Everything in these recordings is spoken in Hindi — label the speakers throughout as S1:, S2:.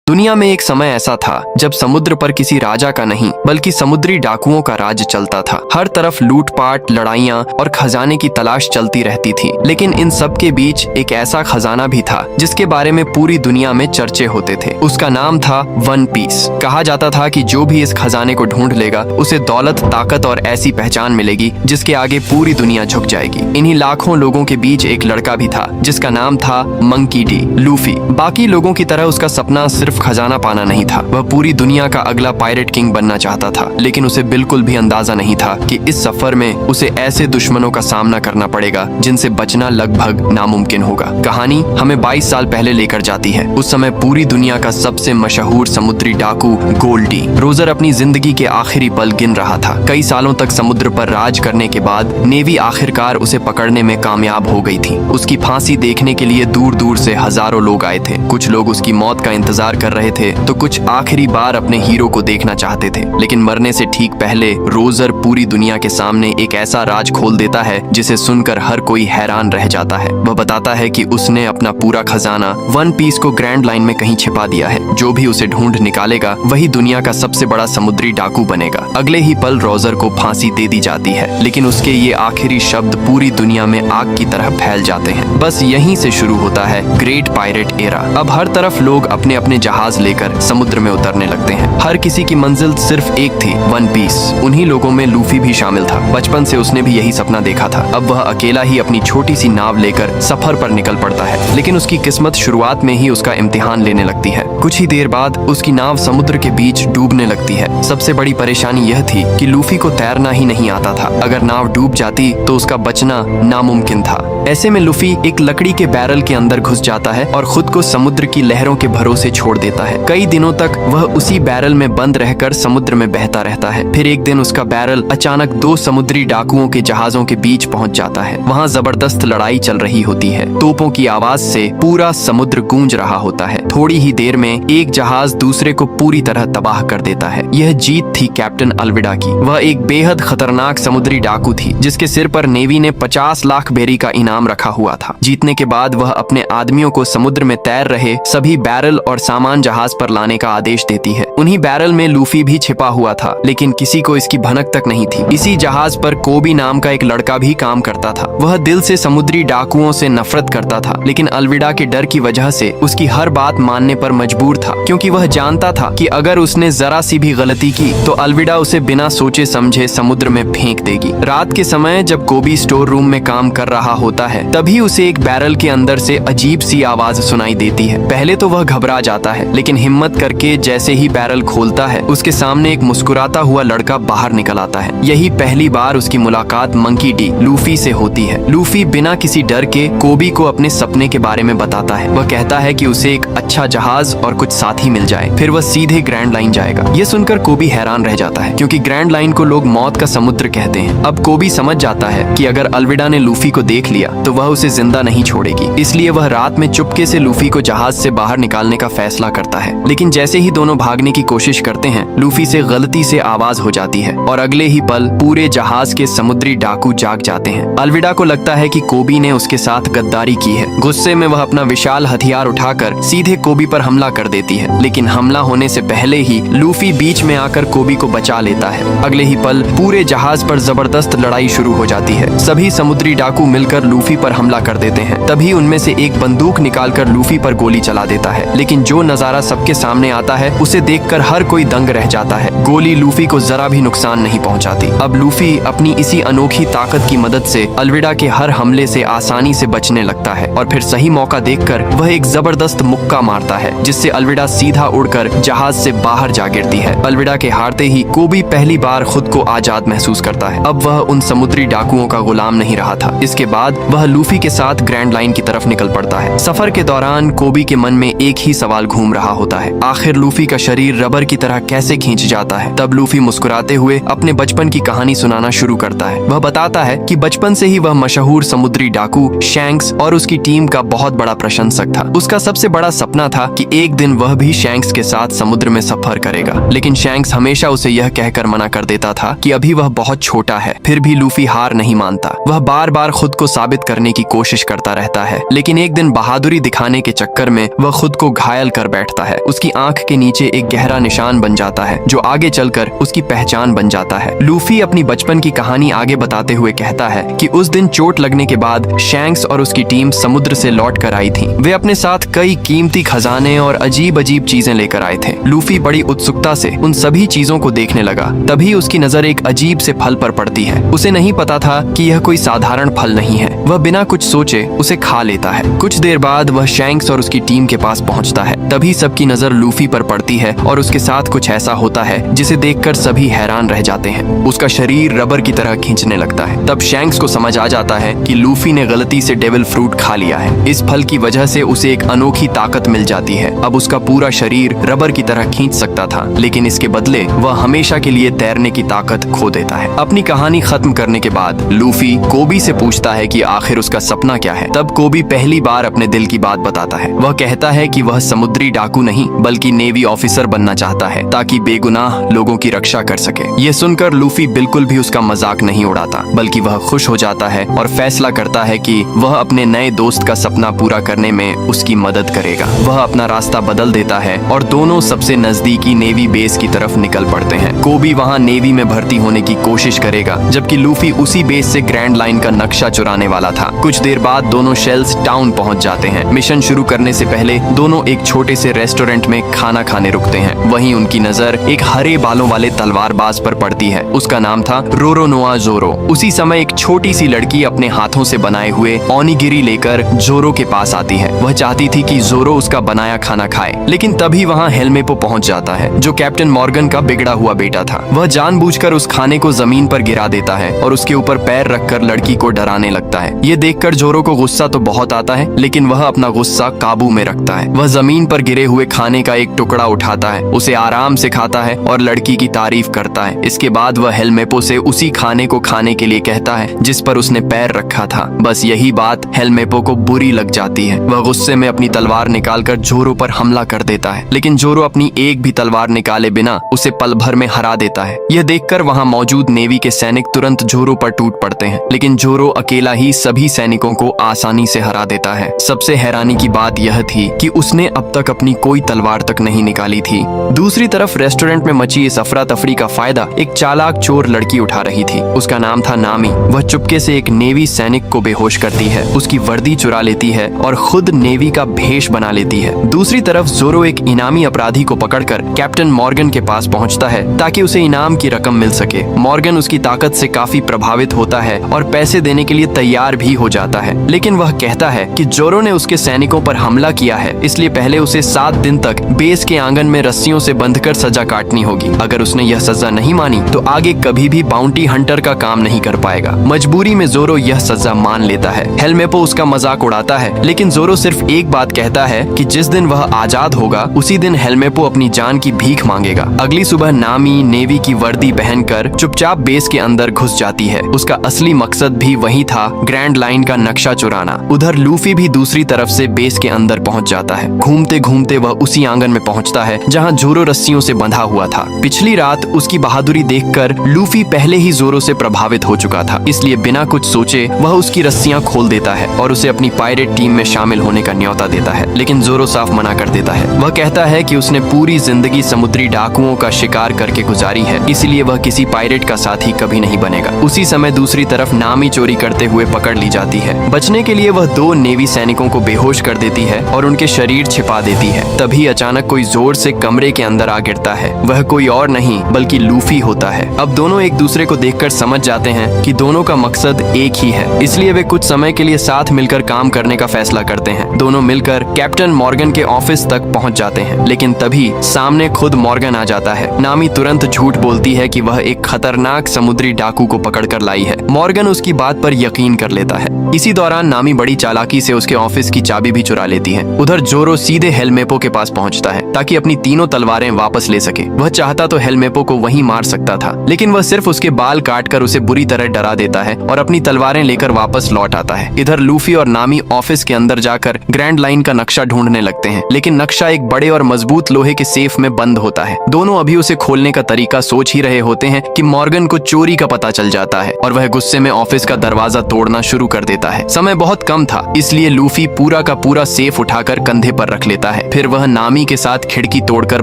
S1: दुनिया में एक समय ऐसा था जब समुद्र पर किसी राजा का नहीं बल्कि समुद्री डाकुओं का राज चलता था। हर तरफ लूटपाट, लड़ाइयाँ और खजाने की तलाश चलती रहती थी। लेकिन इन सब के बीच एक ऐसा खजाना भी था जिसके बारे में पूरी दुनिया में चर्चे होते थे। उसका नाम था वन पीस। कहा जाता था कि जो भी इस खजाने को ढूंढ लेगा उसे दौलत, ताकत और ऐसी पहचान मिलेगी जिसके आगे पूरी दुनिया झुक जाएगी। इन्हीं लाखों लोगों के बीच एक लड़का भी था जिसका नाम था मंकी डी, लूफी। बाकी लोगों की तरह उसका सपना सिर्फ खजाना पाना नहीं था। वह पूरी दुनिया का अगला पायरेट किंग बनना चाहता था, लेकिन उसे बिल्कुल भी अंदाजा नहीं था कि इस सफर में उसे ऐसे दुश्मनों का सामना करना पड़ेगा जिनसे बचना लगभग नामुमकिन होगा। कहानी हमें 22 साल पहले लेकर जाती है। उस समय पूरी दुनिया का सबसे मशहूर समुद्री डाकू गोल्डी रोजर अपनी जिंदगी के आखिरी पल गिन रहा था। कई सालों तक समुद्र पर राज करने के बाद नेवी आखिरकार उसे पकड़ने में कामयाब हो गई थी। उसकी फांसी देखने के लिए दूर दूर से हजारों लोग आए थे। कुछ लोग उसकी मौत का इंतजार कर रहे थे तो कुछ आखिरी बार अपने हीरो को देखना चाहते थे। लेकिन मरने से ठीक पहले रोजर पूरी दुनिया के सामने एक ऐसा राज खोल देता है जिसे सुनकर हर कोई हैरान रह जाता है। वह बताता है कि उसने अपना पूरा खजाना वन पीस को ग्रैंड लाइन में कहीं छिपा दिया है। जो भी उसे ढूंढ निकालेगा वही दुनिया का सबसे बड़ा समुद्री डाकू बनेगा। अगले ही पल रोजर को फांसी दे दी जाती है, लेकिन उसके ये आखिरी शब्द पूरी दुनिया में आग की तरह फैल जाते हैं। बस यहीं से शुरू होता है ग्रेट पायरेट एरा। अब हर तरफ लोग अपने अपने जहाज लेकर समुद्र में उतरने लगते हैं। हर किसी की मंजिल सिर्फ एक थी, वन पीस। उन्हीं लोगों में लूफी भी शामिल था। बचपन से उसने भी यही सपना देखा था। अब वह अकेला ही अपनी छोटी सी नाव लेकर सफर पर निकल पड़ता है, लेकिन उसकी किस्मत शुरुआत में ही उसका इम्तिहान लेने लगती है। कुछ ही देर बाद उसकी नाव समुद्र के बीच डूबने लगती है। सबसे बड़ी परेशानी यह थी कि लूफी को तैरना ही नहीं आता था। अगर नाव डूब जाती तो उसका बचना नामुमकिन था। ऐसे में लूफी एक लकड़ी के बैरल के अंदर घुस जाता है और खुद को समुद्र की लहरों के भरोसे छोड़ देता है। कई दिनों तक वह उसी बैरल में बंद रहकर समुद्र में बहता रहता है। फिर एक दिन उसका बैरल अचानक दो समुद्री डाकुओं के जहाजों के बीच पहुंच जाता है। वहां जबरदस्त लड़ाई चल रही होती है। तोपों की आवाज से पूरा समुद्र गूंज रहा होता है। थोड़ी ही देर में एक जहाज दूसरे को पूरी तरह तबाह कर देता है। यह जीत थी कैप्टन अल्विडा की। वह एक बेहद खतरनाक समुद्री डाकू थी जिसके सिर पर नेवी ने 50 लाख बेरी का इनाम रखा हुआ था। जीतने के बाद वह अपने आदमियों को समुद्र में तैर रहे सभी बैरल और सामान जहाज पर लाने का आदेश देती है। उन्हीं बैरल में लूफी भी छिपा हुआ था, लेकिन किसी को इसकी भनक तक नहीं थी। इसी जहाज पर कोबी नाम का एक लड़का भी काम करता था। वह दिल से समुद्री डाकुओं से नफरत करता था, लेकिन अल्विडा के डर की वजह से उसकी हर बात मानने पर मजबूर था, क्योंकि वह जानता था कि अगर उसने जरा सी भी गलती की तो अल्विडा उसे बिना सोचे समझे समुद्र में फेंक देगी। रात के समय जब कोबी स्टोर रूम में काम कर रहा होता है, तभी उसे एक बैरल के अंदर से अजीब सी आवाज सुनाई देती है। पहले तो वह घबरा जाता है, लेकिन हिम्मत करके जैसे ही बैरल खोलता है उसके सामने एक मुस्कुराता हुआ लड़का बाहर निकल आता है। यही पहली बार उसकी मुलाकात मंकी डी, लूफी से होती है। लूफी बिना किसी डर के कोबी को अपने सपने के बारे में बताता है। वह कहता है कि उसे एक अच्छा जहाज और कुछ साथी मिल जाए, फिर वह सीधे ग्रैंड लाइन जाएगा। यह सुनकर कोबी हैरान रह जाता है, क्योंकि ग्रैंड लाइन को लोग मौत का समुद्र कहते हैं। अब कोबी समझ जाता है कि अगर अल्विडा ने लूफी को देख लिया तो वह उसे जिंदा नहीं छोड़ेगी। इसलिए वह रात में चुपके से लूफी को जहाज से बाहर निकालने का फैसला करता है। लेकिन जैसे ही दोनों भागने की कोशिश करते हैं, लूफी से गलती से आवाज हो जाती है और अगले ही पल पूरे जहाज के समुद्री डाकू जाग जाते हैं। अल्विडा को लगता है कि कोबी ने उसके साथ गद्दारी की है। गुस्से में वह अपना विशाल हथियार उठाकर सीधे कोबी पर हमला कर देती है, लेकिन हमला होने से पहले ही लूफी बीच में आकर कोबी को बचा लेता है। अगले ही पल पूरे जहाज पर जबरदस्त लड़ाई शुरू हो जाती है। सभी समुद्री डाकू मिलकर लूफी पर हमला कर देते हैं। तभी उनमें से एक बंदूक निकालकर लूफी पर गोली चला देता है, लेकिन जो नजारा सबके सामने आता है उसे देखकर हर कोई दंग रह जाता है। गोली लूफी को जरा भी नुकसान नहीं पहुंचाती। अब लूफी अपनी इसी अनोखी ताकत की मदद से अल्विडा के हर हमले से आसानी से बचने लगता है और फिर सही मौका देखकर वह एक जबरदस्त मुक्का मारता है, जिससे अल्विडा सीधा उड़कर जहाज से बाहर जा गिरती है। अल्विडा के हारते ही कोबी पहली बार खुद को आजाद महसूस करता है। अब वह उन समुद्री डाकुओं का गुलाम नहीं रहा था। इसके बाद वह लूफी के साथ ग्रैंड लाइन की तरफ निकल पड़ता है। सफर के दौरान कोबी के मन में एक ही सवाल घूम रहा होता है, आखिर लूफी का शरीर रबर की तरह कैसे खींच जाता है। तब लूफी मुस्कुराते हुए अपने बचपन की कहानी सुनाना शुरू करता है। वह बताता है कि बचपन से ही वह मशहूर समुद्री डाकू शैंक्स और उसकी टीम का बहुत बड़ा प्रशंसक था। उसका सबसे बड़ा सपना था कि एक दिन वह भी शैंक्स के साथ समुद्र में सफर करेगा, लेकिन शैंक्स हमेशा उसे यह कहकर मना कर देता था कि अभी वह बहुत छोटा है। फिर भी लूफी हार नहीं मानता। वह बार बार खुद को साबित मदद करने की कोशिश करता रहता है, लेकिन एक दिन बहादुरी दिखाने के चक्कर में वह खुद को घायल कर बैठता है। उसकी आंख के नीचे एक गहरा निशान बन जाता है जो आगे चलकर उसकी पहचान बन जाता है। लूफी अपनी बचपन की कहानी आगे बताते हुए कहता है कि उस दिन चोट लगने के बाद शैंक्स और उसकी टीम समुद्र से लौट कर आई थी। वे अपने साथ कई कीमती खजाने और अजीब अजीब चीजें लेकर आए थे। लूफी बड़ी उत्सुकता से उन सभी चीजों को देखने लगा। तभी उसकी नजर एक अजीब से फल पर पड़ती है। उसे नहीं पता था कि यह कोई साधारण फल नहीं है। वह बिना कुछ सोचे उसे खा लेता है। कुछ देर बाद वह शैंक्स और उसकी टीम के पास पहुंचता है। तभी सबकी नजर लूफी पर पड़ती है और उसके साथ कुछ ऐसा होता है जिसे देखकर सभी हैरान रह जाते हैं। उसका शरीर रबर की तरह खींचने लगता है। तब शैंक्स को समझ आ जाता है कि लूफी ने गलती से डेविल फ्रूट खा लिया है। इस फल की वजह से उसे एक अनोखी ताकत मिल जाती है। अब उसका पूरा शरीर रबर की तरह खींच सकता था, लेकिन इसके बदले वह हमेशा के लिए तैरने की ताकत खो देता है। अपनी कहानी खत्म करने के बाद लूफी कोबी से पूछता है कि आखिर उसका सपना क्या है। तब कोबी पहली बार अपने दिल की बात बताता है। वह कहता है कि वह समुद्री डाकू नहीं बल्कि नेवी ऑफिसर बनना चाहता है ताकि बेगुनाह लोगों की रक्षा कर सके। यह सुनकर लूफी बिल्कुल भी उसका मजाक नहीं उड़ाता, बल्कि वह खुश हो जाता है और फैसला करता है कि वह अपने नए दोस्त का सपना पूरा करने में उसकी मदद करेगा। वह अपना रास्ता बदल देता है और दोनों सबसे नजदीकी नेवी बेस की तरफ निकल पड़ते हैं। कोबी वहां नेवी में भर्ती होने की कोशिश करेगा, जबकि लूफी उसी बेस से ग्रैंड लाइन का नक्शा चुराने वाला था। कुछ देर बाद दोनों शेल्स टाउन पहुंच जाते हैं। मिशन शुरू करने से पहले दोनों एक छोटे से रेस्टोरेंट में खाना खाने रुकते हैं। वहीं उनकी नजर एक हरे बालों वाले तलवारबाज पर पड़ती है। उसका नाम था रोरोनोआ जोरो। उसी समय एक छोटी सी लड़की अपने हाथों से बनाए हुए ओनिगिरी लेकर जोरो के पास आती है। वह चाहती थी कि जोरो उसका बनाया खाना खाए, लेकिन तभी वहां हेलमेपो पहुंच जाता है, जो कैप्टन मॉर्गन का बिगड़ा हुआ बेटा था। वह जानबूझकर उस खाने को जमीन पर गिरा देता है और उसके ऊपर पैर रखकर लड़की को डराने लगता है। ये देखकर जोरो को गुस्सा तो बहुत आता है, लेकिन वह अपना गुस्सा काबू में रखता है। वह जमीन पर गिरे हुए खाने का एक टुकड़ा उठाता है, उसे आराम से खाता है और लड़की की तारीफ करता है। इसके बाद वह हेलमेपो से उसी खाने को खाने के लिए कहता है जिस पर उसने पैर रखा था। बस यही बात हेलमेपो को बुरी लग जाती है। वह गुस्से में अपनी तलवार निकालकर जोरो पर हमला कर देता है, लेकिन जोरो अपनी एक भी तलवार निकाले बिना उसे पल भर में हरा देता है। यह देखकर वहां मौजूद नेवी के सैनिक तुरंत जोरो पर टूट पड़ते हैं, लेकिन जोरो अकेला ही सभी सैनिकों को आसानी से हरा देता है। सबसे हैरानी की बात यह थी कि उसने अब तक अपनी कोई तलवार तक नहीं निकाली थी। दूसरी तरफ रेस्टोरेंट में मची इस अफरा तफरी का फायदा एक चालाक चोर लड़की उठा रही थी। उसका नाम था नामी। वह चुपके से एक नेवी सैनिक को बेहोश करती है, उसकी वर्दी चुरा लेती है और खुद नेवी का भेष बना लेती है। दूसरी तरफ जोरो एक इनामी अपराधी को पकड़कर कैप्टन मॉर्गन के पास पहुंचता है ताकि उसे इनाम की रकम मिल सके। मॉर्गन उसकी ताकत से काफी प्रभावित होता है और पैसे देने के लिए तैयार भी हो जाता है, लेकिन वह कहता है कि जोरो ने उसके सैनिकों पर हमला किया है, इसलिए पहले उसे 7 दिन तक बेस के आंगन में रस्सियों से बंधकर सजा काटनी होगी। अगर उसने यह सजा नहीं मानी तो आगे कभी भी बाउंटी हंटर का काम नहीं कर पाएगा। मजबूरी में जोरो यह सजा मान लेता है। हेलमेपो उसका मजाक उड़ाता है, लेकिन जोरो सिर्फ एक बात कहता है कि जिस दिन वह आजाद होगा उसी दिन हेलमेपो अपनी जान की भीख मांगेगा। अगली सुबह नामी नेवी की वर्दी पहनकर चुपचाप बेस के अंदर घुस जाती है। उसका असली मकसद भी वही था, ग्रैंड लाइन का नक्शा चुराना। उधर लूफी भी दूसरी तरफ से बेस के अंदर पहुंच जाता है। घूमते घूमते वह उसी आंगन में पहुंचता है जहां जोरो रस्सियों से बंधा हुआ था। पिछली रात उसकी बहादुरी देखकर लूफी पहले ही जोरो से प्रभावित हो चुका था, इसलिए बिना कुछ सोचे वह उसकी रस्सियां खोल देता है और उसे अपनी पायरेट टीम में शामिल होने का न्योता देता है। लेकिन जोरो साफ मना कर देता है। वह कहता है कि उसने पूरी जिंदगी समुद्री डाकुओं का शिकार करके गुजारी है, इसलिए वह किसी पायरेट का साथी कभी नहीं बनेगा। उसी समय दूसरी तरफ नामी चोरी करते हुए पकड़ ली जाती है। बचने के लिए वह 2 नेवी सैनिकों को बेहोश कर देती है और उनके शरीर छिपा देती है। तभी अचानक कोई जोर से कमरे के अंदर आ गिरता है। वह कोई और नहीं बल्कि लूफी होता है। अब दोनों एक दूसरे को देखकर समझ जाते हैं कि दोनों का मकसद एक ही है, इसलिए वे कुछ समय के लिए साथ मिलकर काम करने का फैसला करते हैं। दोनों मिलकर कैप्टन मॉर्गन के ऑफिस तक पहुंच जाते हैं, लेकिन तभी सामने खुद मॉर्गन आ जाता है। नामी तुरंत झूठ बोलती है कि वह एक खतरनाक समुद्री डाकू को पकड़कर लाई है। मॉर्गन उसकी बात पर यकीन कर लेता है। इसी दौरान नामी बड़ी चालाकी से उसके ऑफिस की चाबी भी चुरा लेती है। उधर जोरो सीधे हेलमेपो के पास पहुंचता है ताकि अपनी तीनों तलवारें वापस ले सके। वह चाहता तो हेलमेपो को वहीं मार सकता था, लेकिन वह सिर्फ उसके बाल काटकर उसे बुरी तरह डरा देता है और अपनी तलवारें लेकर वापस लौट आता है। इधर लूफी और नामी ऑफिस के अंदर जाकर ग्रैंड लाइन का नक्शा ढूंढने लगते हैं, लेकिन नक्शा एक बड़े और मजबूत लोहे के सेफ में बंद होता है। दोनों अभी उसे खोलने का तरीका सोच ही रहे होते हैं कि मॉर्गन को चोरी का पता चल जाता है और वह गुस्से में ऑफिस का दरवाजा तोड़ना शुरू कर देता है। समय बहुत कम था, इसलिए लूफी पूरा का पूरा सेफ उठाकर कंधे पर रख लेता है। फिर वह नामी के साथ खिड़की तोड़कर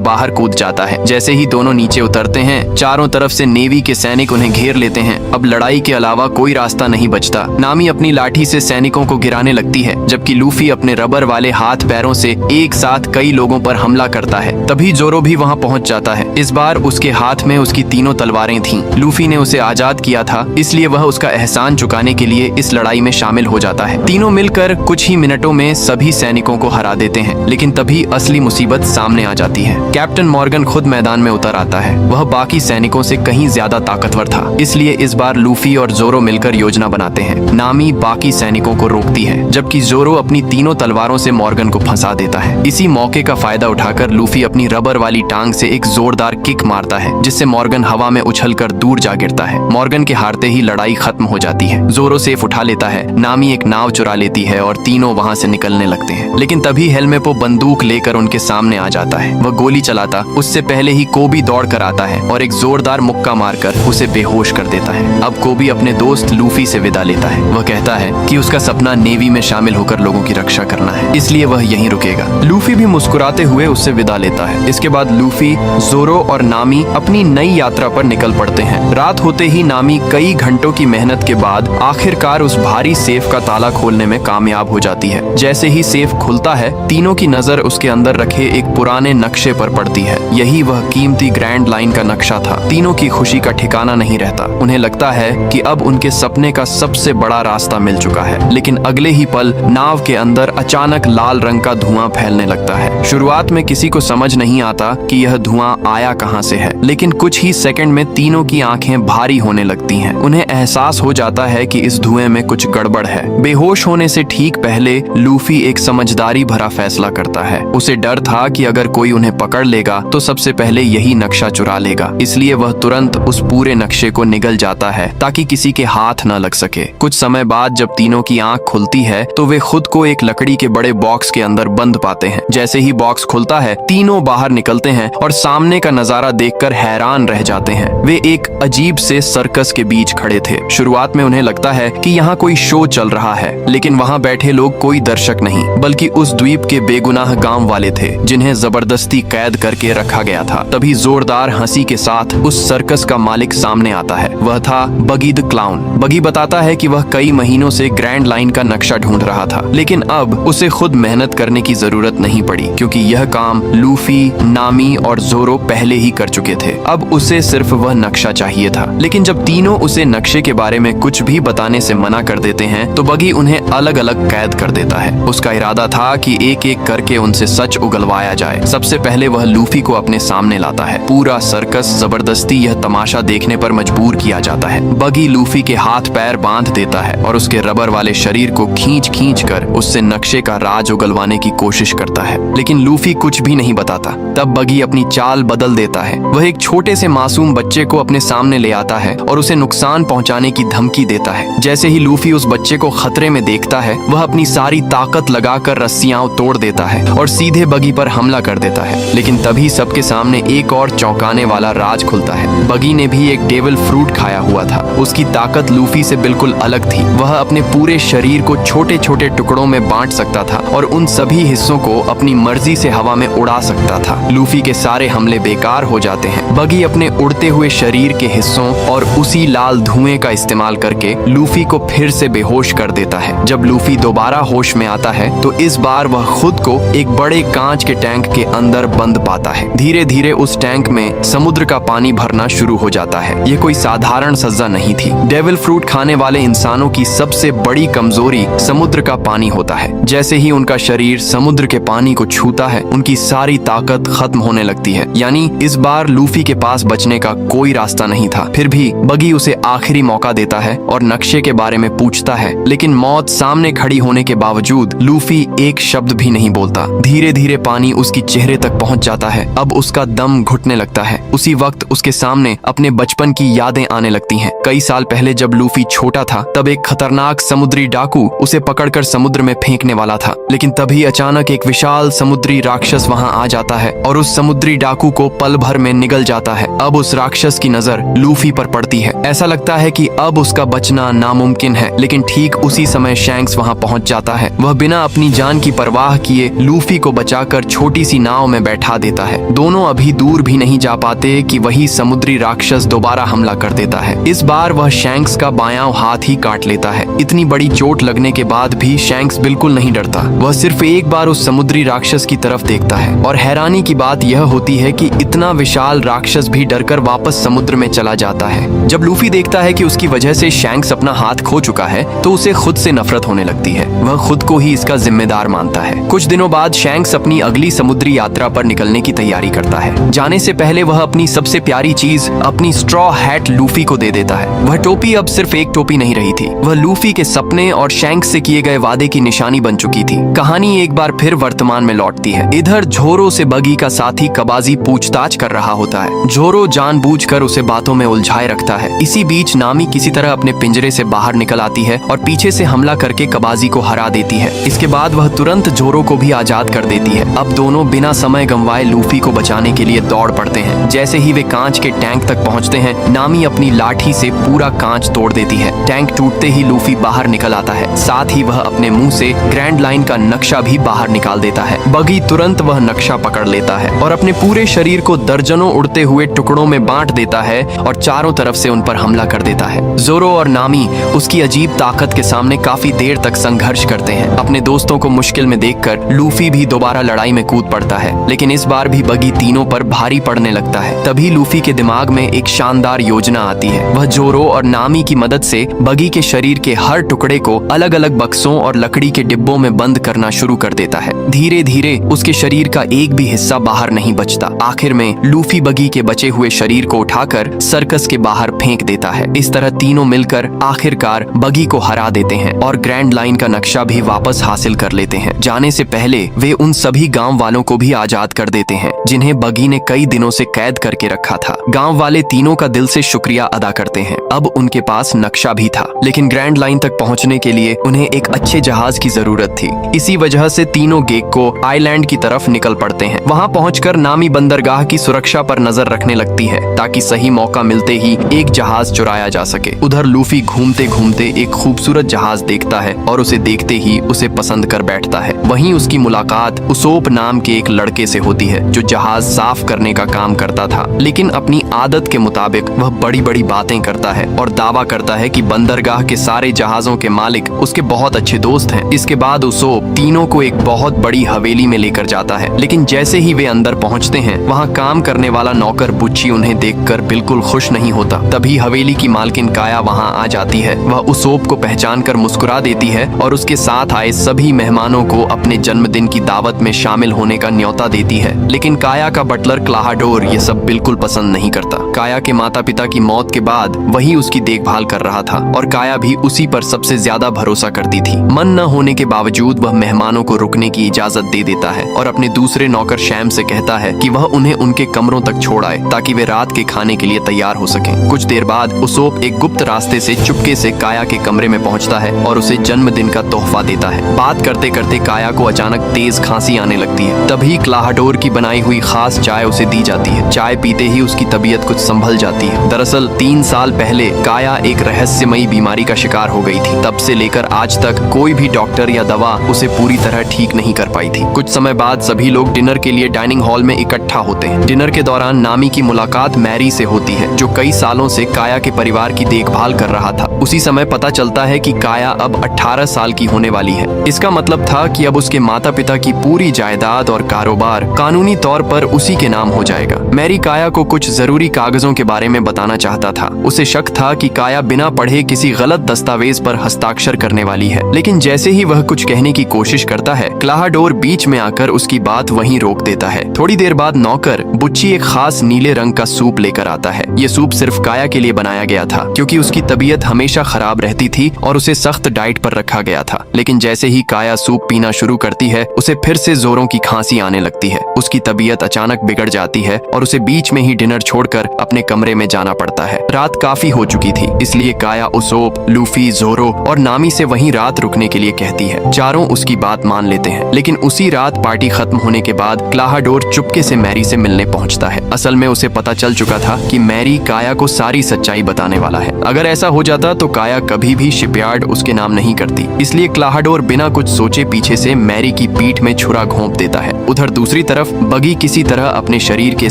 S1: बाहर कूद जाता है। जैसे ही दोनों नीचे उतरते हैं, चारों तरफ से नेवी के सैनिक उन्हें घेर लेते हैं। अब लड़ाई के अलावा कोई रास्ता नहीं बचता। नामी अपनी लाठी से सैनिकों को गिराने लगती है, जबकि लूफी अपने रबर वाले हाथ पैरों से एक साथ कई लोगों पर हमला करता है। तभी जोरो भी वहां पहुंच जाता है। इस बार उसके हाथ में उसकी तीनों तलवारें थीं। लूफी ने उसे आजाद किया था, इसलिए वह उसका एहसान चुकाने के लिए इस लड़ाई में शामिल हो जाता है। तीनों मिलकर कुछ ही मिनटों में सभी सैनिकों को हरा देते हैं, लेकिन तभी असली मुसीबत सामने आ जाती है। कैप्टन मॉर्गन खुद मैदान में उतर आता है। वह बाकी सैनिकों से कहीं ज्यादा ताकतवर था, इसलिए इस बार लूफी और जोरो मिलकर योजना बनाते हैं। नामी बाकी सैनिकों को रोकती है, जबकि जोरो अपनी तीनों तलवारों से मॉर्गन को फंसा देता है। इसी मौके का फायदा उठाकर लूफी अपनी रबर वाली टांग से एक जोरदार किक मारता है, जिससे मॉर्गन हवा में उछलकर दूर जा गिरता है। मॉर्गन के हारते ही लड़ाई खत्म हो जाती है। जोरो सेफ उठा लेता है। नामी एक नाव चुरा लेती है और तीनों वहां से निकलने लगते हैं। लेकिन तभी हेलमेपो बंदूक लेकर उनके सामने आ जाता है। वह गोली चलाता उससे पहले ही कोबी दौड़ कर आता है और एक जोरदार मुक्का मारकर उसे बेहोश कर देता है। अब कोबी अपने दोस्त लूफी से विदा लेता है। वह कहता है कि उसका सपना नेवी में शामिल होकर लोगों की रक्षा करना है, इसलिए वह यहीं रुकेगा। लूफी भी मुस्कुराते हुए उससे विदा लेता है। इसके बाद लूफी, जोरो और नामी अपनी नई यात्रा पर निकल पड़ते हैं। रात होते ही नामी कई घंटों की मेहनत के बाद आखिरकार उस भारी सेफ का ताला खोलने में कामयाब हो जाती है। जैसे ही सेफ खुलता है, तीनों की नजर उसके अंदर रखे एक पुराने नक्शे पर पड़ती है। यही वह कीमती ग्रैंड लाइन का नक्शा था। तीनों की खुशी का ठिकाना नहीं रहता। उन्हें लगता है कि अब उनके सपने का सबसे बड़ा रास्ता मिल चुका है। लेकिन अगले ही पल नाव के अंदर अचानक लाल रंग का धुआं फैलने लगता है। शुरुआत में किसी को समझ नहीं आता कि यह धुआं आया कहां से है, लेकिन कुछ ही सेकंड में तीनों की आंखें भारी होने लगती हैं। उन्हें एहसास हो जाता है कि इस धुएं में कुछ गड़बड़ है। बेहोश होने से ठीक पहले लूफी एक समझदारी भरा फैसला करता है। उसे डर था कि अगर कोई उन्हें पकड़ लेगा तो सबसे पहले यही नक्शा चुरा लेगा, इसलिए वह तुरंत उस पूरे नक्शे को निगल जाता है ताकि किसी के हाथ न लग सके। कुछ समय बाद जब तीनों की आंख खुलती है तो वे खुद को एक लकड़ी के बड़े बॉक्स के अंदर बंद पाते हैं। जैसे ही बॉक्स खुलता है, तीनों बाहर निकलते हैं और सामने का नजारा देखकर हैरान रह जाते हैं। वे एक अजीब से सर्कस के बीच खड़े थे। शुरुआत में उन्हें लगता है कि यहाँ कोई शो चल रहा है, लेकिन वहाँ बैठे लोग कोई दर्शक नहीं बल्कि उस द्वीप के बेगुनाह गांव वाले थे जिन्हें जबरदस्ती कैद करके रखा गया था। तभी जोरदार हंसी के साथ उस सर्कस का मालिक सामने आता है। वह था बगी द क्लाउन। बगी बताता है कि वह कई महीनों से ग्रैंड लाइन का नक्शा ढूंढ रहा था, लेकिन अब उसे खुद मेहनत करने की जरूरत नहीं पड़ी क्योंकि यह काम लूफी, नामी और जोरो पहले ही कर चुके थे। अब उसे सिर्फ वह नक्शा चाहिए था। लेकिन जब तीनों उसे नक्शे के बारे में कुछ भी बताने से मना कर देते हैं तो बगी उन्हें अलग अलग कैद कर देता है। उसका इरादा था कि एक एक करके उनसे सच उगलवाया जाए। सबसे पहले वह लूफी को अपने सामने लाता है। पूरा सर्कस जबरदस्ती यह तमाशा देखने पर मजबूर किया जाता है। बगी लूफी के हाथ पैर बांध देता है और उसके रबर वाले शरीर को खींच खींच कर उससे नक्शे का राज उगलवाने की कोशिश करता है, लेकिन लूफी कुछ भी नहीं बताता। तब बगी अपनी चाल बदल देता है। वह एक छोटे से मासूम बच्चे को अपने सामने ले आता है और उसे नुकसान पहुंचाने की धमकी देता है। जैसे ही लूफी उस बच्चे को खतरे में देखता है, वह अपनी सारी ताकत लगाकर रस्सियां तोड़ देता है और सीधे बगी पर हमला कर देता है। लेकिन तभी सबके सामने एक और चौंकाने वाला राज खुलता है। बगी ने भी एक डेविल फ्रूट खाया हुआ था। उसकी ताकत लूफी से बिल्कुल अलग थी। वह अपने पूरे शरीर को छोटे छोटे टुकड़ों में बांट सकता था और उन सभी हिस्सों को अपनी मर्जी से हवा में उड़ा सकता था। लूफी के सारे हमले बेकार हो जाते हैं। बगी अपने उड़ते हुए शरीर के हिस्सों और उसी लाल धुएं का इस्तेमाल करके लूफी को फिर से बेहोश कर देता है। जब लूफी दोबारा होश में आता है तो इस बार वह खुद को एक बड़े कांच के टैंक के अंदर बंद पाता है। धीरे धीरे उस टैंक में समुद्र का पानी भरना शुरू हो जाता है। ये कोई साधारण सजा नहीं थी। डेविल फ्रूट खाने वाले इंसानों की सबसे बड़ी कमजोरी समुद्र का पानी होता है। जैसे ही उनका शरीर समुद्र के पानी को छूता है, उनकी सारी ताकत खत्म होने लगती है। यानी इस बार लूफी के पास बचने का कोई रास्ता नहीं था। फिर भी बगी उसे आखिरी मौका देता है और नक्शे के बारे में पूछता है, लेकिन मौत सामने खड़ी होने के बावजूद लूफी एक शब्द भी नहीं बोलता। धीरे धीरे पानी उसकी चेहरे तक पहुंच जाता है। अब उसका दम घुटने लगता है। उसी वक्त उसके सामने अपने बचपन की यादें आने लगती हैं। कई साल पहले जब लूफी छोटा था, तब एक खतरनाक समुद्री डाकू उसे पकड़कर समुद्र में फेंकने वाला था। लेकिन तभी अचानक एक विशाल समुद्री राक्षस वहां आ जाता है और उस समुद्री डाकू को पल भर में निगल जाता है। अब उस राक्षस की नजर लूफी पर पड़ती है। ऐसा लगता है कि अब उसका बचना नामुमकिन नामुमकिन है, लेकिन ठीक उसी समय शैंक्स वहाँ पहुँच जाता है। वह बिना अपनी जान की परवाह किए लूफी को बचाकर छोटी सी नाव में बैठा देता है। दोनों अभी दूर भी नहीं जा पाते कि वही समुद्री राक्षस दोबारा हमला कर देता है। इस बार वह शैंक्स का बायां हाथ ही काट लेता है। इतनी बड़ी चोट लगने के बाद भी शैंक्स बिल्कुल नहीं डरता। वह सिर्फ एक बार उस समुद्री राक्षस की तरफ देखता है और हैरानी की बात यह होती है कि इतना विशाल राक्षस भी डरकर वापस समुद्र में चला जाता है। जब लूफी देखता है कि उसकी वजह से शैंक्स अपना हाथ खो चुका है तो उसे खुद से नफरत होने लगती है। वह खुद को ही इसका जिम्मेदार मानता है। कुछ दिनों बाद शैंक्स अपनी अगली समुद्री यात्रा पर निकलने की तैयारी करता है। जाने से पहले वह अपनी सबसे प्यारी चीज अपनी स्ट्रॉ हैट लूफी को दे देता है। वह टोपी अब सिर्फ एक टोपी नहीं रही थी, वह लूफी के सपने और शैंक्स से किए गए वादे की निशानी बन चुकी थी। कहानी एक बार फिर वर्तमान में लौटती है। इधर झोरो से बगी का साथी कबाजी पूछताछ कर रहा होता है। झोरो जानबूझकर उसे बातों में उलझाए रखता है। इसी बीच नामी किसी तरह अपने पिंजरे से बाहर निकल आती है और पीछे से हमला करके कबाजी को हरा देती है। इसके बाद वह तुरंत झोरो को भी आजाद कर देती है। अब दोनों बिना समय गंवाए लूफी को बचाने के लिए दौड़ पड़ते हैं। जैसे ही वे कांच के टैंक तक पहुंचते हैं, नामी अपनी लाठी से पूरा कांच तोड़ देती है। टैंक टूटते ही लूफी बाहर निकल आता है। साथ ही वह अपने मुंह से ग्रैंड लाइन का नक्शा भी बाहर निकाल देता है। बगी तुरंत वह नक्शा पकड़ लेता है और अपने पूरे शरीर को दर्जनों उड़ते हुए टुकड़ों में बांट देता है और चारों तरफ से उन पर हमला कर देता है। जोरो और नामी उसकी अजीब ताकत के सामने काफी देर तक संघर्ष करते हैं। अपने दोस्तों को मुश्किल में देखकर लूफी भी दोबारा लड़ाई में कूद पड़ता है, लेकिन इस बार भी बगी तीनों पर भारी पड़ने लगता है। तभी लूफी के दिमाग में एक शानदार योजना आती है। वह जोरो और नामी की मदद से बगी के शरीर के हर टुकड़े को अलग अलग बक्सों और लकड़ी के डिब्बों में बंद करना शुरू कर देता है। धीरे धीरे उसके शरीर का एक भी हिस्सा बाहर नहीं बचता। आखिर में लूफी बगी के बचे हुए शरीर को उठाकर सर्कस के बाहर फेंक देता है। इस तरह तीनों मिलकर आखिरकार बगी को हरा देते हैं और ग्रैंड लाइन का नक्शा भी वापस हासिल कर लेते हैं। जाने से पहले वे उन सभी गांव वालों को भी आजाद कर देते हैं जिन्हें बगी ने कई दिनों से कैद करके रखा था। गांव वाले तीनों का दिल से शुक्रिया अदा करते हैं। अब उनके पास नक्शा भी था, लेकिन ग्रैंड लाइन तक पहुंचने के लिए उन्हें एक अच्छे जहाज की जरूरत थी। इसी वजह से तीनों गेक्को आइलैंड की तरफ निकल पड़ते हैं। वहां पहुंचकर नामी बंदरगाह की सुरक्षा पर नजर रखने लगती है ताकि सही मौका मिलते ही एक जहाज चुराया जा सके। उधर लूफी घूमते घूमते एक खूबसूरत जहाज देखता है और उसे देखते ही उसे पसंद कर बैठता है। वहीं उसकी मुलाकात उसोप नाम के एक लड़के से होती है जो जहाज साफ करने का काम करता था, लेकिन अपनी आदत के मुताबिक वह बड़ी बड़ी बातें करता है और दावा करता है कि बंदरगाह के सारे जहाजों के मालिक उसके बहुत अच्छे दोस्त हैं। इसके बाद उसोप तीनों को एक बहुत बड़ी हवेली में लेकर जाता है, लेकिन जैसे ही वे अंदर पहुंचते हैं वहां काम करने वाला नौकर बुच्ची उन्हें देखकर बिल्कुल खुश नहीं होता। तभी हवेली की मालकिन काया वहां आ जाती है। वह उसोप को पहचान कर मुस्कुरा देती है और उसके साथ आए सभी मेहमानों को अपने जन्मदिन की दावत में शामिल होने का न्योता देती है। लेकिन काया का बटलर क्लाहाडोर ये सब बिल्कुल पसंद नहीं करता। काया के माता पिता की मौत के बाद वही उसकी देखभाल कर रहा था और काया भी उसी पर सबसे ज्यादा भरोसा करती थी। मन न होने के बावजूद वह मेहमानों को रुकने की इजाजत दे देता है और अपने दूसरे नौकर शैम से कहता है कि वह उन्हें उनके कमरों तक छोड़ आए ताकि वे रात के खाने के लिए तैयार हो सकें। कुछ देर बाद उसोप एक गुप्त रास्ते से चुपके से काया के कमरे में पहुंचता है और उसे जन्मदिन का तोहफा देता है। बात करते करते काया को अचानक तेज खांसी आने लगती है। तभी क्लाहाडोर की बनाई हुई खास चाय उसे दी जाती है। चाय पीते ही उसकी तबीयत कुछ संभल जाती है। दरअसल 3 साल पहले काया एक रहस्यमयी बीमारी का शिकार हो गई थी। तब से लेकर आज तक कोई भी डॉक्टर या दवा उसे पूरी तरह ठीक नहीं कर पाई थी। कुछ समय बाद सभी लोग डिनर के लिए डाइनिंग हॉल में इकट्ठा होते हैं। डिनर के दौरान नामी की मुलाकात मैरी से होती है जो कई सालों से काया के परिवार की देखभाल कर रहा था। उसी समय पता चलता है कि काया अब 18 साल की होने वाली है। इसका मतलब था कि अब उसके माता पिता की पूरी जायदाद और कारोबार कानूनी तौर पर उसी के नाम हो जाएगा। मैरी काया को कुछ जरूरी कागजों के बारे में बताना चाहता था। उसे शक था कि काया बिना पढ़े किसी गलत दस्तावेज पर हस्ताक्षर करने वाली है, लेकिन जैसे ही वह कुछ कहने की कोशिश करता है क्लाहाडोर बीच में आकर उसकी बात वहीं रोक देता है। थोड़ी देर बाद नौकर बुच्ची एक खास नीले रंग का सूप लेकर आता है। ये सूप सिर्फ काया के लिए बनाया गया था क्योंकि उसकी तबीयत हमेशा खराब रहती थी और उसे सख्त डाइट पर रखा गया था। लेकिन जैसे ही काया सूप पीना शुरू करती है उसे फिर से जोरों की खांसी आने लगती है। उसकी तबीयत अचानक बिगड़ जाती है और उसे बीच में ही डिनर छोड़कर अपने कमरे में जाना पड़ता है। रात काफी हो चुकी थी, इसलिए काया उसोप, लूफी, जोरो और नामी से वहीं रात रुकने के लिए कहती है। चारों उसकी बात मान लेते हैं, लेकिन उसी रात पार्टी खत्म होने के बाद क्लाहाडोर चुपके से मैरी से मिलने पहुंचता है। असल में उसे पता चल चुका था कि मैरी काया को सारी सच्चाई बताने वाला है। अगर ऐसा हो जाता तो काया कभी भी शिपयार्ड उसके नाम नहीं करती। इसलिए क्लाहाडोर बिना कुछ सोचे पीछे से मैरी की पीठ में छुरा घोंप देता है। उधर दूसरी तरफ बगी किसी तरह अपने शरीर के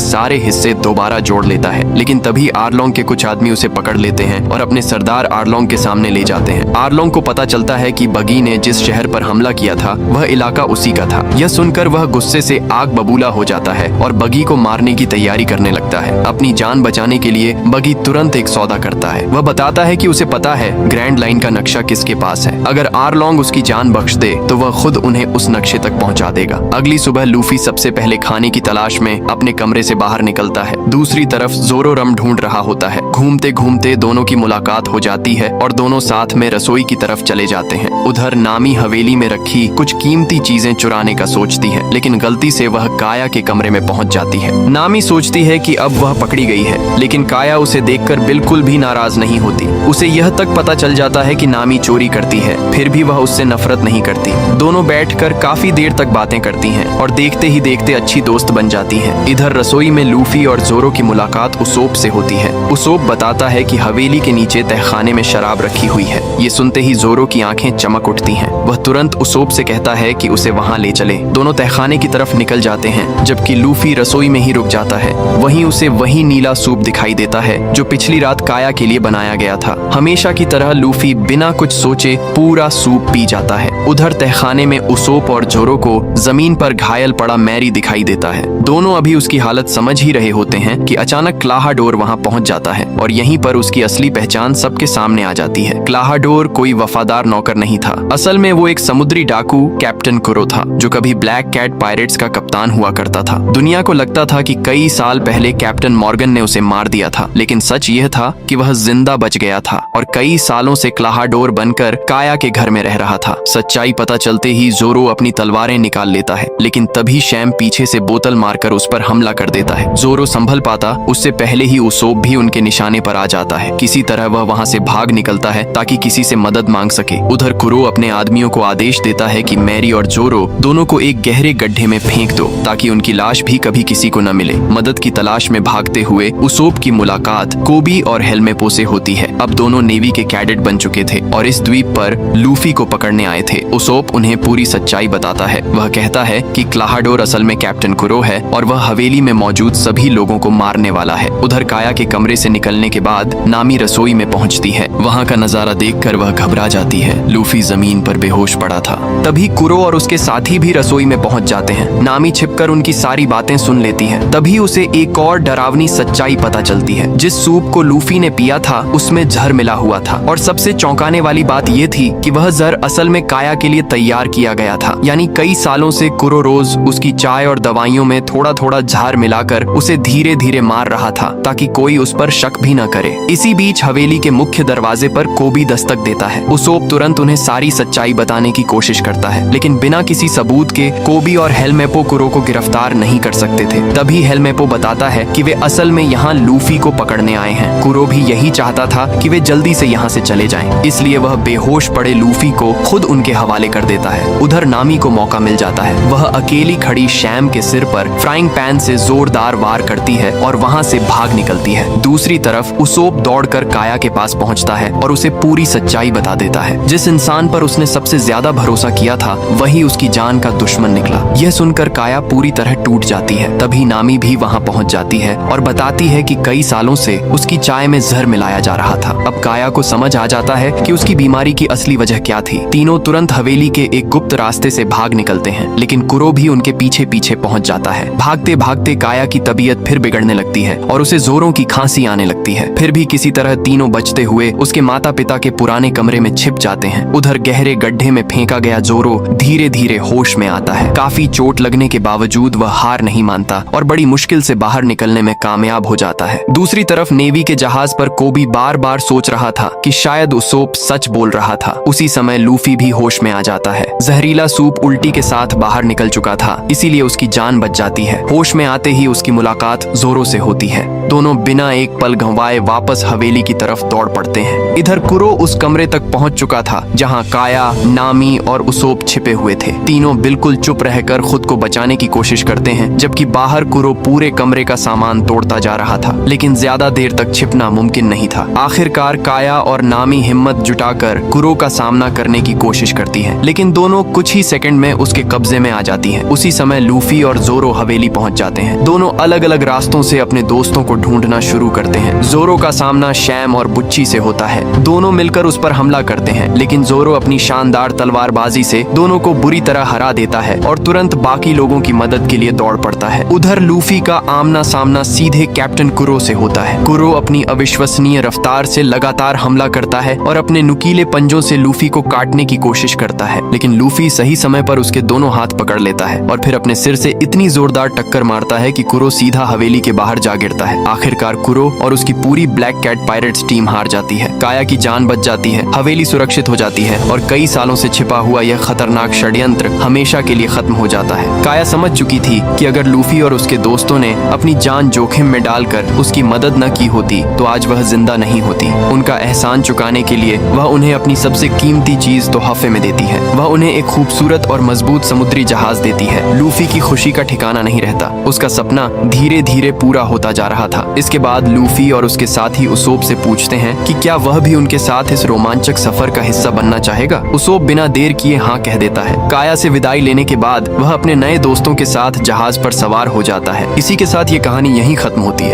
S1: सारे हिस्से दोबारा जोड़ लेता है, लेकिन तभी आर्लोंग के कुछ आदमी उसे पकड़ लेते हैं और अपने सरदार आर्लोंग के सामने ले जाते हैं। आर्लोंग को पता चलता है कि बगी ने जिस शहर पर हमला किया था वह इलाका उसी का था। यह सुनकर वह गुस्से से आग बबूला हो जाता है और बगी को मारने की तैयारी करने लगता है। अपनी जान बचाने के लिए बगी तुरंत एक सौदा करता है। वह बताता है कि उसे पता है ग्रैंड लाइन का नक्शा किसके पास है। अगर आर्लोंग उसकी जान बख्श दे तो वह खुद उन्हें उस नक्शे तक पहुंचा देगा। अगली सुबह लूफी सबसे पहले खाने की तलाश में अपने कमरे से बाहर निकलता है। दूसरी तरफ जोरो रम ढूंढ रहा होता है। घूमते घूमते दोनों की मुलाकात हो जाती है और दोनों साथ में रसोई की तरफ चले जाते हैं। उधर नामी हवेली में रखी कुछ कीमती चीजें चुराने का सोचती है, लेकिन गलती से वह काया के कमरे में पहुंच जाती है। नामी सोचती है कि अब वह पकड़ी गई है, लेकिन काया उसे देखकर बिल्कुल भी नाराज नहीं होती। उसे यह तक पता चल जाता है कि नामी चोरी करती है, फिर भी वह उससे नफरत नहीं करती। दोनों बैठकर काफी देर तक बातें करती हैं और देखते ही देखते अच्छी दोस्त बन जाती हैं। इधर रसोई में लूफी और जोरो की मुलाकात उसोप से होती है। उसोप बताता है कि हवेली के नीचे तहखाने में शराब रखी हुई है। ये सुनते ही जोरो की आंखें चमक उठती हैं। वह तुरंत उसोप से कहता है कि उसे वहां ले चले। दोनों तहखाने की तरफ निकल जाते हैं, जबकि लूफी रसोई में ही रुक जाता है। वहीं उसे वही नीला सूप दिखाई देता है जो पिछली रात काया के लिए बनाया गया था। हमेशा की तरह लूफी बिना कुछ सोचे पूरा सूप पी जाता है। उधर तहखाने में उसोप और जोरो को जमीन पर घायल पड़ा मैरी दिखाई देता है। दोनों अभी उसकी हालत समझ ही रहे होते हैं कि अचानक क्लाहाडोर वहां पहुंच जाता है और यहीं पर उसकी असली पहचान सबके सामने आ जाती है। क्लाहाडोर कोई वफादार नौकर नहीं था। असल में वो एक समुद्री डाकू कैप्टन कुरो था, जो कभी ब्लैक कैट पायरेट्स का कप्तान हुआ करता था। दुनिया को लगता था कि कई साल पहले कैप्टन मॉर्गन ने उसे मार दिया था, लेकिन सच यह था कि वह जिंदा बच गया था और कई सालों से क्लाहाडोर बनकर काया के घर में रह रहा था। सच्चाई पता चलते ही जोरो अपनी तलवारें निकाल लेता है, लेकिन तभी शैम पीछे से बोतल मारकर उस पर हमला कर देता है। जोरो संभल पाता उससे पहले ही उसोप भी उनके निशाने पर आ जाता है। किसी तरह वह वहां से भाग निकलता है ताकि किसी से मदद मांग सके। उधर कुरो अपने आदमियों को आदेश देता है कि मैरी और जोरो दोनों को एक गहरे गड्ढे में फेंक दो ताकि उनकी लाश भी कभी किसी को न मिले। मदद की तलाश में भागते हुए उसोप की मुलाकात कोबी और हेल्मेपो से होती है। अब दोनों नेवी के कैडेट बन चुके थे और इस द्वीप पर लूफी को पकड़ने आए थे। उसोप उन्हें पूरी सच्चाई बताता है। वह कहता है कि क्लाहाडोर असल में कैप्टन कुरो है और वह हवेली में मौजूद सभी लोगों को मारने वाला है। उधर काया के कमरे से निकलने के बाद नामी रसोई में पहुंचती है। वहां का नजारा देखकर वह घबरा जाती है। लूफी जमीन पर बेहोश पड़ा था। तभी कुरो और उसके साथी भी रसोई में पहुंच जाते हैं। नामी छिपकर उनकी सारी बातें सुन लेती है। तभी उसे एक और डरावनी सच्चाई पता चलती है। जिस सूप को लूफी ने पिया था उसमें जहर मिला हुआ था और सबसे चौंकाने वाली बात यह थी कि वह जहर असल में काया के लिए तैयार किया गया था। यानी कई सालों से कुरो रोज उसकी चाय और दवाइयों में थोड़ा थोड़ा जहर मिलाकर उसे धीरे धीरे मार रहा था ताकि कोई उस पर शक भी न करे। इसी बीच हवेली के मुख्य दरवाजे पर कोबी दस्तक देता है। उसोप तुरंत उन्हें सारी सच्चाई बताने की कोशिश करता है, लेकिन बिना किसी सबूत के कोबी और हेल्मेपो कुरो को गिरफ्तार नहीं कर सकते थे। तभी हेल्मेपो बताता है कि वे असल में यहाँ लूफी को पकड़ने आए हैं। कुरो भी यही चाहता था कि वे जल्दी से यहाँ से चले जाएं, इसलिए वह बेहोश पड़े लूफी को खुद उनके हवाले कर देता है। उधर नामी को मौका मिल जाता है। वह अकेली खड़ी शैम के सिर पर फ्राइंग पैन से जोरदार वार करती है और वहाँ से भाग निकलती है। दूसरी तरफ उसोप दौड़कर काया के पास पहुँचता है और उसे पूरी सच्चाई बता देता है। जिस इंसान पर उसने सबसे ज्यादा भरोसा किया था वही उसकी जान का दुश्मन निकला। यह सुनकर काया पूरी तरह टूट जाती है। तभी नामी भी वहाँ पहुँच जाती है और बताती है कि कई सालों से उसकी चाय में जहर मिलाया जा रहा था। अब काया को समझ आ जाता है कि उसकी बीमारी की असली वजह क्या थी। तीनों तुरंत हवेली के एक गुप्त रास्ते से भाग निकलते हैं, लेकिन कुरो भी उनके पीछे पीछे पहुंच जाता है। भागते भागते काया की तबीयत फिर बिगड़ने लगती है और उसे जोरों की खांसी आने लगती है। फिर भी किसी तरह तीनों बचते हुए उसके माता पिता के पुराने कमरे में छिप जाते हैं। उधर गहरे गड्ढे में फेंका गया जोरो धीरे धीरे होश में आता है। काफी चोट लगने के बावजूद वह हार नहीं मानता और बड़ी मुश्किल से बाहर निकलने में कामयाब हो जाता है। दूसरी तरफ नेवी के जहाज पर कोबी बार बार सोच रहा था कि शायद उसोप सच बोल रहा था। उसी समय लूफी भी होश में आ जाता है। जहरीला सूप उल्टी के साथ बाहर निकल चुका था, इसीलिए उसकी जान बच जाती है। होश में आते ही उसकी मुलाकात जोरो से होती है। दोनों बिना एक पल गंवाए वापस हवेली की तरफ दौड़ पड़ते हैं। इधर कुरो उस कमरे तक पहुंच चुका था जहां काया, नामी और उसोप छिपे हुए थे। तीनों बिल्कुल चुप रहकर खुद को बचाने की कोशिश करते हैं, जबकि बाहर कुरो पूरे कमरे का सामान तोड़ता जा रहा था, लेकिन ज्यादा देर तक छिपना मुमकिन नहीं था। आखिरकार काया और और नामी हिम्मत जुटाकर कुरो का सामना करने की कोशिश करती है, लेकिन दोनों कुछ ही सेकंड में उसके कब्जे में आ जाती हैं। उसी समय लूफी और जोरो हवेली पहुंच जाते हैं। दोनों अलग अलग रास्तों से अपने दोस्तों को ढूंढना शुरू करते हैं। जोरो का सामना शैम और बुच्ची से होता है। दोनों मिलकर उस पर हमला करते हैं, लेकिन जोरो अपनी शानदार तलवारबाजी से दोनों को बुरी तरह हरा देता है और तुरंत बाकी लोगों की मदद के लिए दौड़ पड़ता है। उधर लूफी का आमना सामना सीधे कैप्टन कुरो से होता है। कुरो अपनी अविश्वसनीय रफ्तार से लगातार हमला करता है और अपने नुकीले पंजों से लूफी को काटने की कोशिश करता है, लेकिन लूफी सही समय पर उसके दोनों हाथ पकड़ लेता है और फिर अपने सिर से इतनी जोरदार टक्कर मारता है कि कुरो सीधा हवेली के बाहर जा गिरता है। आखिरकार कुरो और उसकी पूरी ब्लैक कैट पायरेट्स टीम हार जाती है। काया की जान बच जाती है, हवेली सुरक्षित हो जाती है और कई सालों से छिपा हुआ यह खतरनाक षड्यंत्र हमेशा के लिए खत्म हो जाता है। काया समझ चुकी थी कि अगर लूफी और उसके दोस्तों ने अपनी जान जोखिम में डालकर उसकी मदद न की होती तो आज वह जिंदा नहीं होती। उनका एहसान चुकाने के लिए वह उन्हें अपनी सबसे कीमती चीज तोहफे में देती है। वह उन्हें एक खूबसूरत और मजबूत समुद्री जहाज देती है। लूफी की खुशी का ठिकाना नहीं रहता। उसका सपना धीरे धीरे पूरा होता जा रहा था। इसके बाद लूफी और उसके साथी उसोप से पूछते हैं कि क्या वह भी उनके साथ इस रोमांचक सफर का हिस्सा बनना चाहेगा। उसोप बिना देर किए हाँ कह देता है। काया से विदाई लेने के बाद वह अपने नए दोस्तों के साथ जहाज पर सवार हो जाता है। इसी के साथ ये कहानी यहीं खत्म होती है।